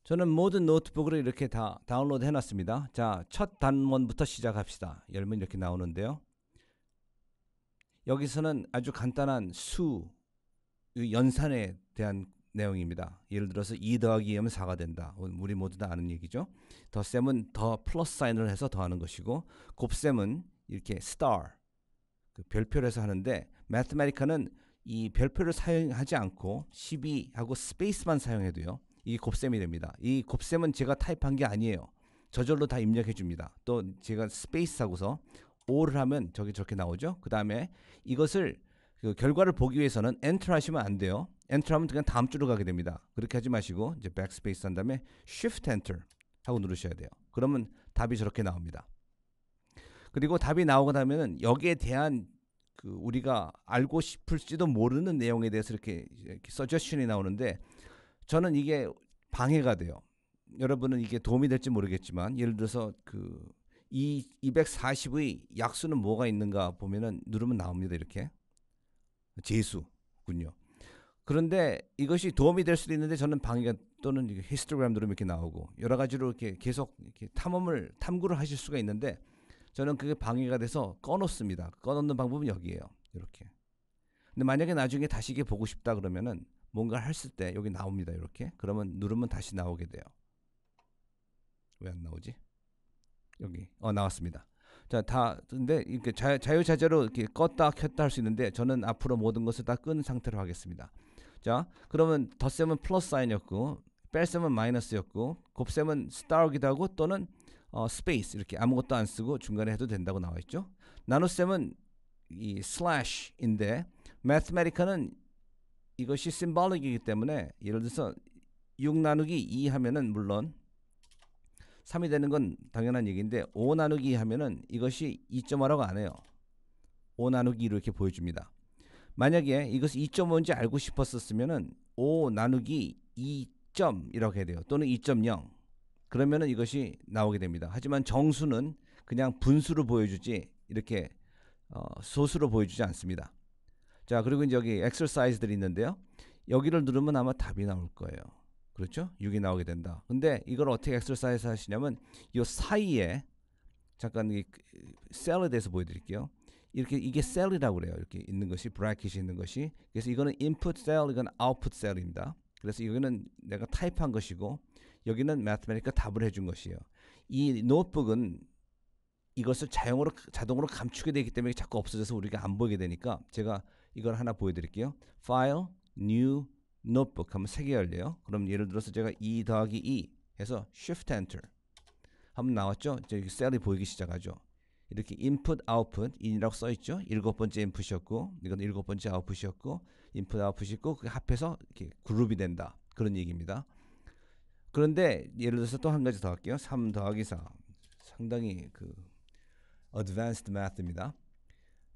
저는 모든 노트북으로 이렇게 다 다운로드 해놨습니다. 자, 첫 단원부터 시작합시다. 열면 이렇게 나오는데요. 여기서는 아주 간단한 수, 연산에 대한 내용입니다. 예를 들어서 2 더하기 2 하면 4가 된다. 우리 모두 다 아는 얘기죠. 덧셈은 더 플러스 사인을 해서 더하는 것이고, 곱셈은 이렇게 star, 그 별표를 해서 하는데, 매스메티카는 이 별표를 사용하지 않고 12하고 스페이스만 사용해도요, 이 곱셈이 됩니다. 이 곱셈은 제가 타입한 게 아니에요. 저절로 다 입력해 줍니다. 또 제가 스페이스 하고서 5를 하면 저기 저렇게 나오죠. 그 다음에 이것을 그 결과를 보기 위해서는 엔터 하시면 안 돼요. 엔터 하면 그냥 다음 줄로 가게 됩니다. 그렇게 하지 마시고 이제 백스페이스 한 다음에 Shift Enter 하고 누르셔야 돼요. 그러면 답이 저렇게 나옵니다. 그리고 답이 나오고 나면은 여기에 대한 그 우리가 알고 싶을지도 모르는 내용에 대해서 이렇게 서제션이 나오는데, 저는 이게 방해가 돼요. 여러분은 이게 도움이 될지 모르겠지만, 예를 들어서 그 이 240의 약수는 뭐가 있는가 보면은 누르면 나옵니다. 이렇게 재수군요. 그런데 이것이 도움이 될 수도 있는데, 저는 방해가, 또는 히스토그램 누르면 이렇게 나오고 여러 가지로 이렇게 계속 이렇게 탐구를 하실 수가 있는데, 저는 그게 방해가 돼서 꺼놓습니다. 꺼놓는 방법은 여기에요. 이렇게. 근데 만약에 나중에 다시 이게 보고 싶다 그러면은 뭔가를 했을 때 여기 나옵니다. 이렇게. 그러면 누르면 다시 나오게 돼요. 왜 안 나오지? 여기 나왔습니다. 자, 다 근데 이렇게 자유자재로 이렇게 껐다 켰다 할 수 있는데, 저는 앞으로 모든 것을 다 끈 상태로 하겠습니다. 자, 그러면 덧셈은 플러스 사인이었고, 뺄셈은 마이너스였고, 곱셈은 스타이기도 하고, 또는 스페이스 이렇게 아무것도 안 쓰고 중간에 해도 된다고 나와 있죠. 나눗셈은 이 슬래시인데, 매스메티카는 이것이 심볼릭이기 때문에, 예를 들어서 6 나누기 2 하면은 물론 3이 되는 건 당연한 얘기인데, 5 나누기 2 하면은 이것이 2.5라고 안 해요. 5 나누기 2로 이렇게 보여줍니다. 만약에 이것이 2.5인지 알고 싶었었으면은 5 나누기 2.이라고 해야 돼요. 또는 2.0. 그러면은 이것이 나오게 됩니다. 하지만 정수는 그냥 분수로 보여주지 이렇게 소수로 보여주지 않습니다. 자, 그리고 이제 여기 엑서사이즈들이 있는데요. 여기를 누르면 아마 답이 나올 거예요. 그렇죠? 6이 나오게 된다. 근데 이걸 어떻게 엑서사이즈 하시냐면, 이 사이에 잠깐 이 셀에 대해서 보여드릴게요. 이렇게 이게 셀이라고 그래요. 이렇게 있는 것이, 브래킷이 있는 것이. 그래서 이거는 인풋 셀, 이건 아웃풋 셀입니다. 그래서 이거는 내가 타입한 것이고, 여기는 매스메티카 답을 해준 것이에요. 이 노트북은 이것을 자동으로 감추게 되기 때문에 자꾸 없어져서 우리가 안 보이게 되니까, 제가 이걸 하나 보여드릴게요. File, New, Notebook 하면 3개 열려요. 그럼 예를 들어서 제가 2 더하기 2 해서 Shift Enter 하면 나왔죠. 이제 셀이 보이기 시작하죠. 이렇게 인풋 아웃풋 인이라고 써있죠. 7번째 인풋이었고, 이건 7번째 아웃풋이었고, 인풋 아웃풋이 있고, 그게 합해서 이렇게 그룹이 된다, 그런 얘기입니다. 그런데 예를 들어서 또 한 가지 더 할게요. 3 더하기 4. 상당히 그 어드밴스드 매스입니다.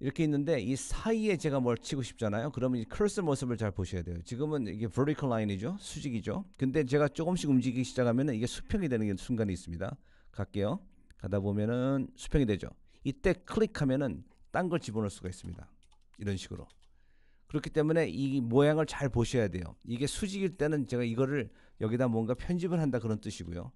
이렇게 있는데, 이 사이에 제가 뭘 치고 싶잖아요. 그러면 이 커서 모습을 잘 보셔야 돼요. 지금은 이게 vertical line이죠. 수직이죠. 근데 제가 조금씩 움직이기 시작하면 이게 수평이 되는 순간이 있습니다. 갈게요. 가다 보면은 수평이 되죠. 이때 클릭하면은 딴 걸 집어넣을 수가 있습니다. 이런 식으로. 그렇기 때문에 이 모양을 잘 보셔야 돼요. 이게 수직일 때는 제가 이거를 여기다 뭔가 편집을 한다, 그런 뜻이고요.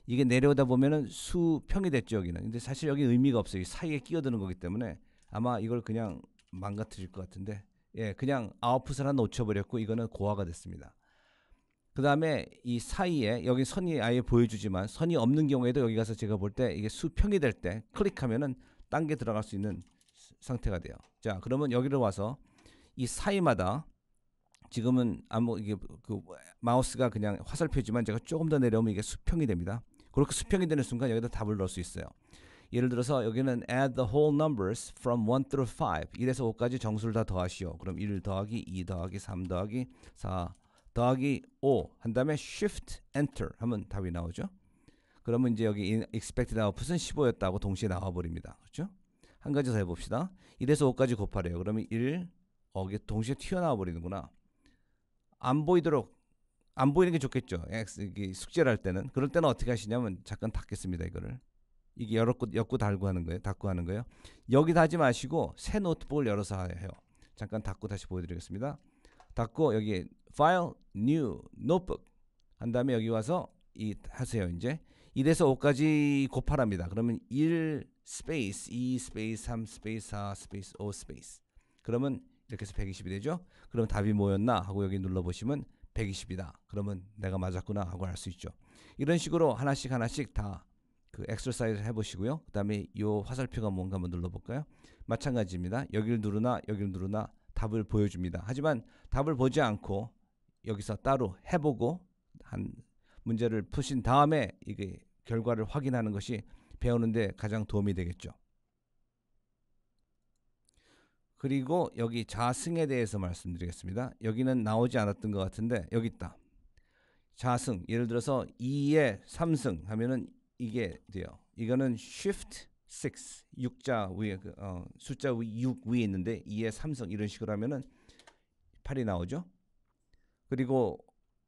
이게 내려오다 보면은 수평이 됐죠, 여기는. 근데 사실 여기 의미가 없어요. 이 사이에 끼어드는 거기 때문에 아마 이걸 그냥 망가뜨릴 것 같은데, 예, 그냥 아웃풋을 하나 놓쳐버렸고, 이거는 고화가 됐습니다. 그 다음에 이 사이에 여기 선이 아예 보여주지만, 선이 없는 경우에도 여기 가서 제가 볼 때 이게 수평이 될 때 클릭하면은 딴 게 들어갈 수 있는 상태가 돼요. 자, 그러면 여기로 와서 이 사이마다, 지금은 이게 그 마우스가 그냥 화살표지만, 제가 조금 더 내려오면 이게 수평이 됩니다. 그렇게 수평이 되는 순간 여기다 답을 넣을 수 있어요. 예를 들어서 여기는 add the whole numbers from 1 through 5. 1에서 5까지 정수를 다 더하시오. 그럼 1 더하기 2 더하기 3 더하기 4 더하기 5 한 다음에 shift enter 하면 답이 나오죠. 그러면 이제 여기 expected output은 15였다고 동시에 나와버립니다. 그렇죠? 한 가지 더 해봅시다. 1에서 5까지 곱하래요. 그러면 1, 이게 동시에 튀어나와 버리는구나. 안 보이도록, 안 보이는 게 좋겠죠. 이게 숙제를 할 때는. 그럴 때는 어떻게 하시냐면, 잠깐 닫겠습니다. 이거를. 이게 엮고 닫고 하는 거예요. 여기다 하지 마시고 새 노트북을 열어서 해요. 잠깐 닫고 다시 보여드리겠습니다. 닫고 여기 File, New, Notebook 한 다음에 여기 와서 하세요. 이제 1에서 5까지 곱하랍니다. 그러면 1 스페이스 2 스페이스 3 스페이스 4 스페이스 5 스페이스 그러면 이렇게 해서 120이 되죠. 그럼 답이 뭐였나 하고 여기 눌러보시면 120이다. 그러면 내가 맞았구나 하고 알 수 있죠. 이런 식으로 하나씩 다 그 엑서사이즈 해보시고요. 그 다음에 이 화살표가 뭔가 한번 눌러볼까요? 마찬가지입니다. 여기를 누르나 답을 보여줍니다. 하지만 답을 보지 않고 여기서 따로 해보고 한 문제를 푸신 다음에 이게 결과를 확인하는 것이 배우는데 가장 도움이 되겠죠. 그리고 여기 자승에 대해서 말씀드리겠습니다. 여기는 나오지 않았던 것 같은데 여기 있다. 자승 예를 들어서 2의 3승 하면은 이게 돼요. 이거는 shift 6 6자 위에 숫자 6 위에 있는데 2의 3승 이런 식으로 하면은 8이 나오죠. 그리고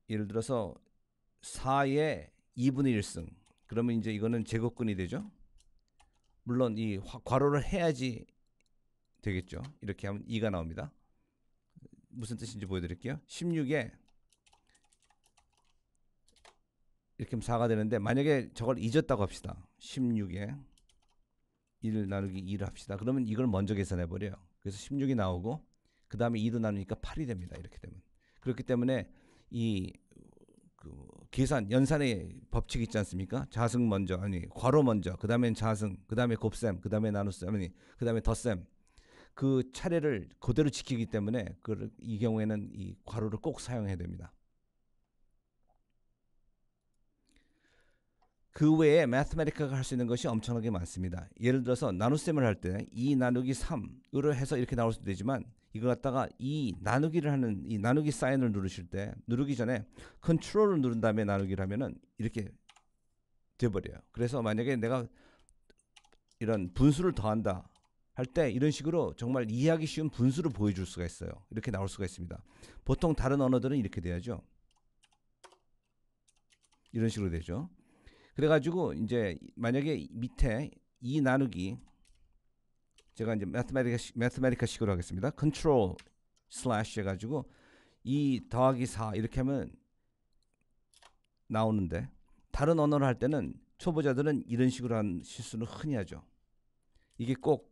예를 들어서 4의 2분의 1승 그러면 이제 이거는 제곱근이 되죠. 물론 이 괄호를 해야지 되겠죠. 이렇게 하면 2가 나옵니다. 무슨 뜻인지 보여드릴게요. 16에 이렇게 하면 4가 되는데 만약에 저걸 잊었다고 합시다. 16에 1 나누기 2를 합시다. 그러면 이걸 먼저 계산해버려요. 그래서 16이 나오고 그 다음에 2로 나누니까 8이 됩니다. 이렇게 되면. 그렇기 때문에 이 계산 연산의 법칙이 있지 않습니까? 자승 먼저 괄호 먼저 그 다음엔 자승 그 다음에 곱셈 그 다음에 나눗셈 그 다음에 덧셈 그 차례를 그대로 지키기 때문에 이 경우에는 이 괄호를 꼭 사용해야 됩니다. 그 외에 매스매티카가 할 수 있는 것이 엄청나게 많습니다. 예를 들어서 나눗셈을 할 때 2 나누기 3으로 해서 이렇게 나올 수도 되지만 이거 갖다가 2 나누기를 하는 이 나누기 사인을 누르실 때 누르기 전에 컨트롤을 누른 다음에 나누기를 하면은 이렇게 돼버려요. 그래서 만약에 내가 이런 분수를 더한다 할 때 이런 식으로 정말 이해하기 쉬운 분수를 보여줄 수가 있어요. 이렇게 나올 수가 있습니다. 보통 다른 언어들은 이렇게 돼야죠. 이런 식으로 되죠. 그래가지고 이제 만약에 밑에 2 나누기 제가 이제 매스매티카 식으로 하겠습니다. 컨트롤 슬래시 해가지고 2 더하기 4 이렇게 하면 나오는데 다른 언어를 할 때는 초보자들은 이런 식으로 한 실수는 흔히 하죠. 이게 꼭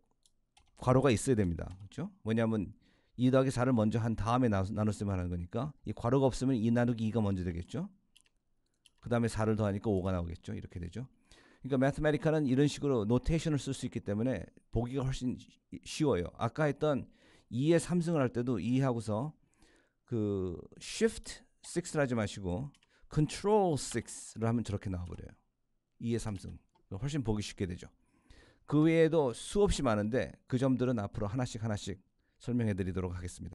괄호가 있어야 됩니다. 그렇죠? 뭐냐면 2 더하기 4를 먼저 한 다음에 나눴으면 하는 거니까 이 괄호가 없으면 2 나누기 2가 먼저 되겠죠. 그 다음에 4를 더하니까 5가 나오겠죠. 이렇게 되죠. 그러니까 매스매티카는 이런 식으로 노테이션을 쓸 수 있기 때문에 보기가 훨씬 쉬워요. 아까 했던 2의 3승을 할 때도 2하고서 그 shift 6를 하지 마시고 control 6를 하면 저렇게 나와버려요. 2의 3승. 훨씬 보기 쉽게 되죠. 그 외에도 수없이 많은데 그 점들은 앞으로 하나씩 설명해 드리도록 하겠습니다.